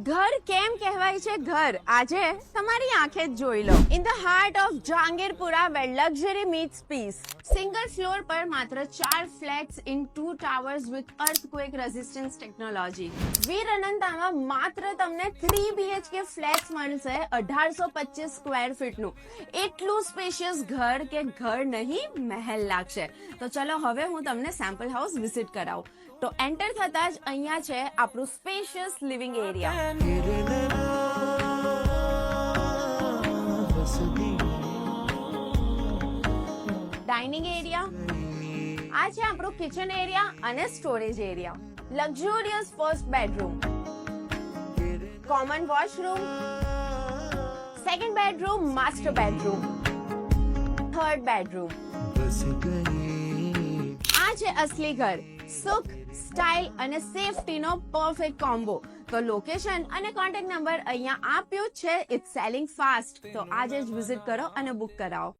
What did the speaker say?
ઘર કેમ કહેવાય છે ઘર? આજે તમારી આંખે જ જોઈ લો. In the heart of Jahangirpura where luxury meets peace. Single floor પર માત્ર 4 flats in 2 towers with earthquake resistance technology. Veer અનંતામાં માત્ર તમને 3 BHK ફ્લેટ્સ મળશે 1825 સ્ક્વેર ફીટનું. એટલું સ્પેશિયસ ઘર કે ઘર નહીં મહેલ લાગશે. તો ચલો હવે હું તમને સેમ્પલ હાઉસ વિઝિટ કરાવું. તો એન્ટર થતા જ અહીંયા છે આપણું spacious living area. Dining area, આ છે આપણું કિચન એરિયા અને storage area. Luxurious first bedroom, common washroom, second bedroom, master bedroom, third bedroom. આ છે અસલી ઘર. સુખ, સ્ટાઇલ અને સેફટીનો પરફેક્ટ કોમ્બો. તો લોકેશન અને કોન્ટેક્ટ નંબર અહીંયા આપ્યું છે. It's selling fast. તો આજે જ વિઝિટ કરો અને બુક કરાવો.